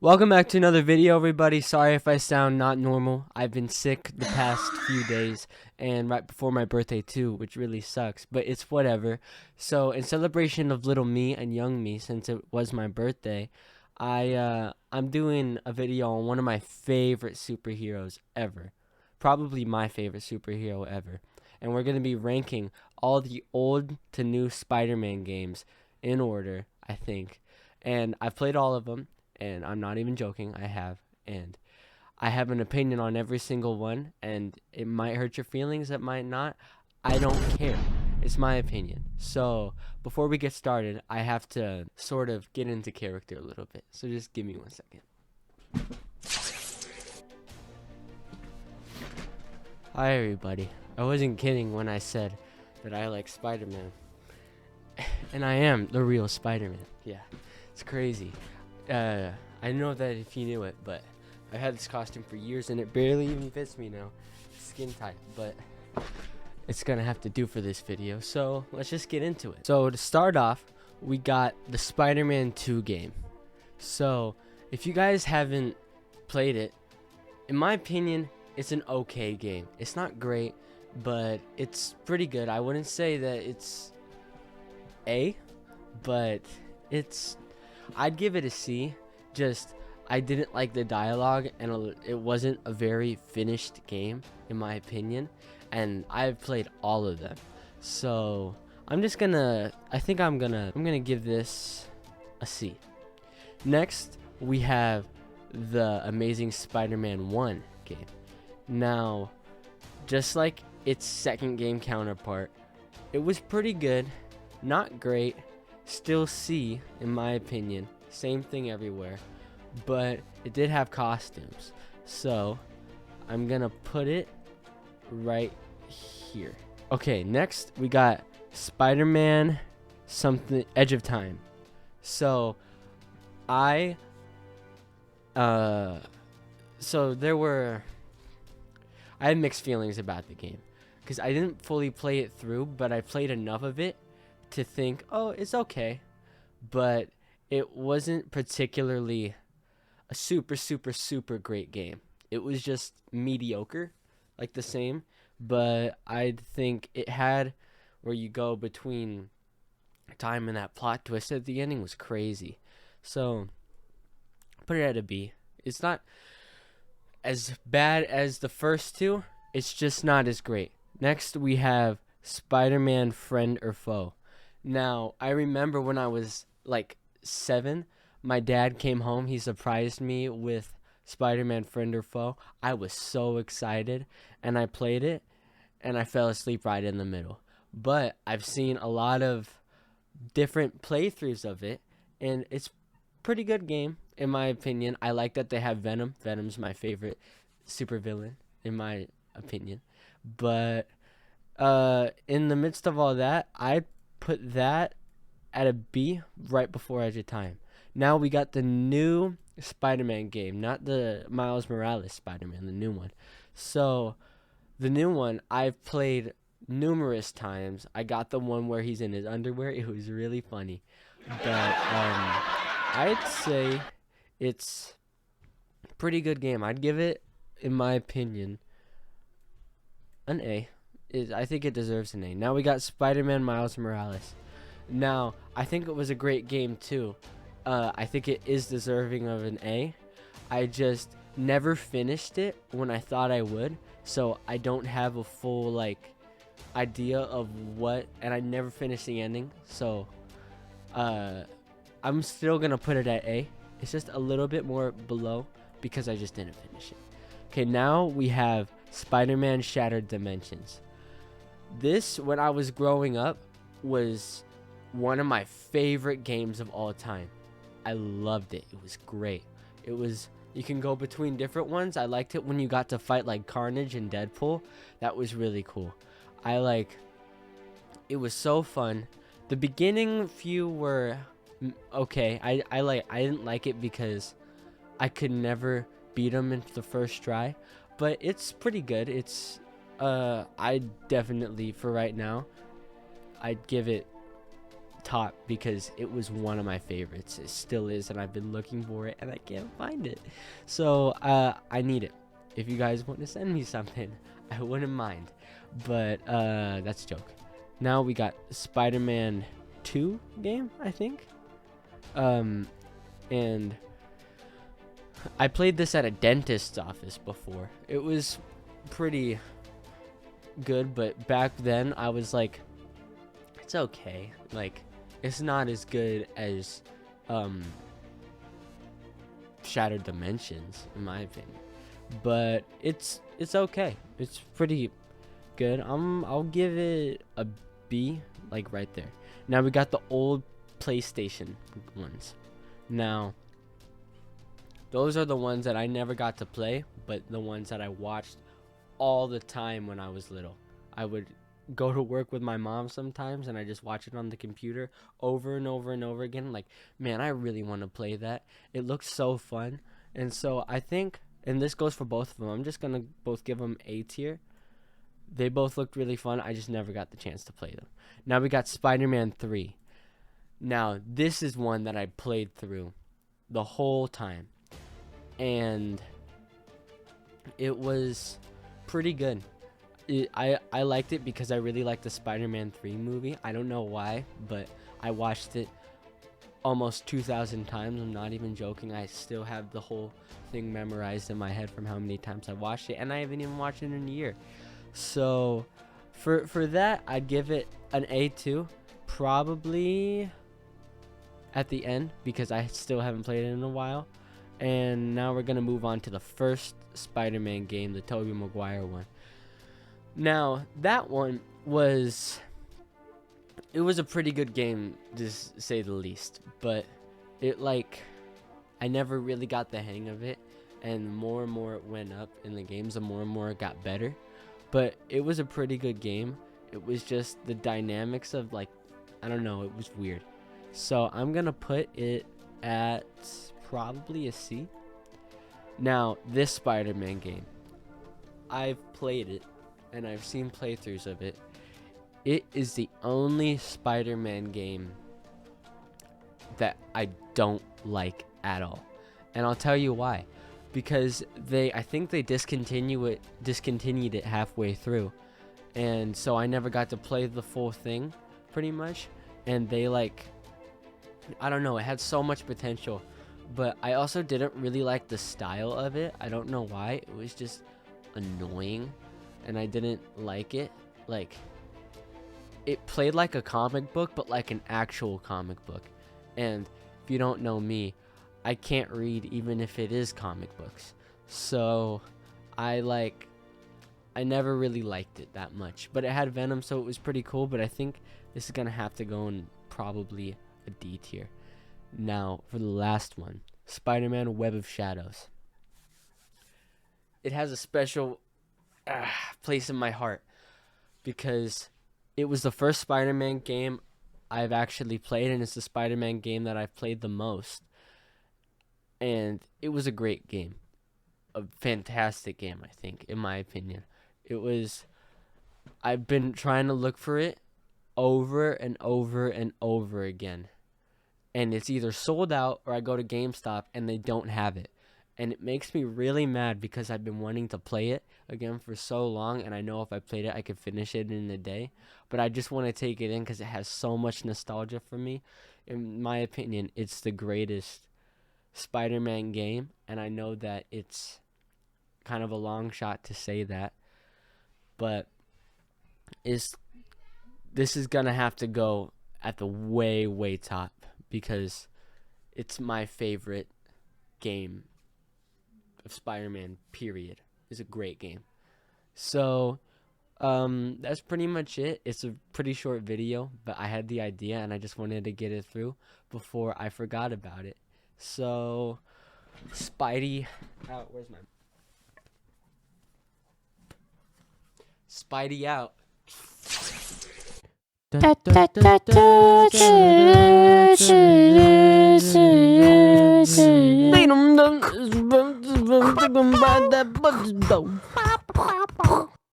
Welcome back to another video, everybody. Sorry if I sound not normal. I've been sick the past few days and right before my birthday too, which really sucks, but it's whatever. So in celebration of little me and young me, since it was my birthday, I'm doing a video on one of my favorite superheroes ever. Probably my favorite superhero ever. And we're going to be ranking all the old to new Spider-Man games in order, I think. And I've played all of them. And I'm not even joking, I have. And I have an opinion on every single one. And it might hurt your feelings, it might not. I don't care. It's my opinion. So before we get started, I have to sort of get into character a little bit. So just give me 1 second. Hi, everybody. I wasn't kidding when I said that I like Spider-Man. And I am the real Spider-Man. Yeah, it's crazy. I know that if you knew it, but I've had this costume for years and it barely even fits me now. It's skin tight, but it's gonna have to do for this video. So let's just get into it. So to start off, we got the Spider-Man 2 game. So if you guys haven't played it, in my opinion, it's an okay game. It's not great, but it's pretty good. I wouldn't say that it's A, but I'd give it a C. Just I didn't like the dialogue, and it wasn't a very finished game in my opinion, and I've played all of them. So I'm gonna give this a C. Next, we have the Amazing Spider-Man 1 game. Now, just like its second game counterpart, it was pretty good, not great, still C in my opinion, same thing everywhere, but it did have costumes, so I'm gonna put it right here. Okay, next we got Spider-Man something Edge of Time. So I had mixed feelings about the game because I didn't fully play it through, but I played enough of it to think, oh, it's okay, but it wasn't particularly a super great game. It was just mediocre, like the same, but I think it had where you go between time, and that plot twist at the ending was crazy. So put it at a B. It's not as bad as the first two, it's just not as great. Next we have Spider-Man Friend or Foe. Now, I remember when I was like 7, my dad came home. He surprised me with Spider-Man Friend or Foe. I was so excited, and I played it, and I fell asleep right in the middle. But I've seen a lot of different playthroughs of it, and it's a pretty good game, in my opinion. I like that they have Venom. Venom's my favorite supervillain, in my opinion. But in the midst of all that, I put that at a B right before Edge of Time. Now we got the new Spider-Man game, not the Miles Morales Spider-Man, the new one. So the new one I've played numerous times. I got the one where he's in his underwear. It was really funny. But I'd say it's a pretty good game. I'd give it, in my opinion, an A. I think it deserves an A. Now we got Spider-Man Miles Morales. Now, I think it was a great game too. I think it is deserving of an A. I just never finished it when I thought I would, so I don't have a full idea of what, and I never finished the ending, so I'm still gonna put it at A. It's just a little bit more below because I just didn't finish it. Okay, now we have Spider-Man Shattered Dimensions. This, when I was growing up, was one of my favorite games of all time. I loved it. It was great. You can go between different ones. I liked it when you got to fight like Carnage and Deadpool. That was really cool. It was so fun. The beginning few were okay. I didn't like it because I could never beat them in the first try, but it's pretty good. I definitely, for right now, I'd give it top because it was one of my favorites. It still is, and I've been looking for it and I can't find it. So I need it. If you guys want to send me something, I wouldn't mind. But that's a joke. Now we got Spider-Man 2 game, I think. And I played this at a dentist's office before. It was pretty good, but back then I was like, it's okay. Like, it's not as good as Shattered Dimensions, in my opinion. But it's okay. It's pretty good. I'll give it a B, like right there. Now we got the old PlayStation ones. Now those are the ones that I never got to play, but the ones that I watched all the time when I was little. I would go to work with my mom sometimes, and I just watch it on the computer over and over and over again. Like, man, I really want to play that. It looks so fun. And so I think, and this goes for both of them, I'm just going to both give them A tier. They both looked really fun. I just never got the chance to play them. Now we got Spider-Man 3. Now, this is one that I played through the whole time. And it was pretty good. I liked it because I really liked the Spider-Man 3 movie. I don't know why, but I watched it almost 2,000 times. I'm not even joking. I still have the whole thing memorized in my head from how many times I watched it, and I haven't even watched it in a year. So for that, I'd give it an A2, probably at the end, because I still haven't played it in a while. And now we're going to move on to the first Spider-Man game, the Tobey Maguire one. Now, that one was, it was a pretty good game, to say the least. But it, like, I never really got the hang of it. And the more and more it went up in the games, the more and more it got better. But it was a pretty good game. It was just the dynamics of, like, I don't know, it was weird. So I'm going to put it at probably a C. Now, this Spider-Man game, I've played it, and I've seen playthroughs of it. It is the only Spider-Man game that I don't like at all. And I'll tell you why. Because I think they discontinued it halfway through. And so I never got to play the full thing, pretty much. And they, like, I don't know, it had so much potential. But I also didn't really like the style of it. I don't know why. It was just annoying. And I didn't like it. Like, it played like a comic book, but like an actual comic book. And if you don't know me, I can't read even if it is comic books. So I never really liked it that much. But it had Venom, so it was pretty cool. But I think this is going to have to go in probably a D tier. Now, for the last one, Spider-Man Web of Shadows. It has a special place in my heart because it was the first Spider-Man game I've actually played, and it's the Spider-Man game that I've played the most. And it was a great game. A fantastic game, I think, in my opinion. I've been trying to look for it over and over and over again. And it's either sold out or I go to GameStop and they don't have it. And it makes me really mad because I've been wanting to play it again for so long. And I know if I played it, I could finish it in a day. But I just want to take it in because it has so much nostalgia for me. In my opinion, it's the greatest Spider-Man game. And I know that it's kind of a long shot to say that. But this is going to have to go at the way, way top. Because it's my favorite game of Spider-Man, period. It's a great game. So, that's pretty much it. It's a pretty short video, but I had the idea and I just wanted to get it through before I forgot about it. So, Spidey out. Where's my... Spidey out.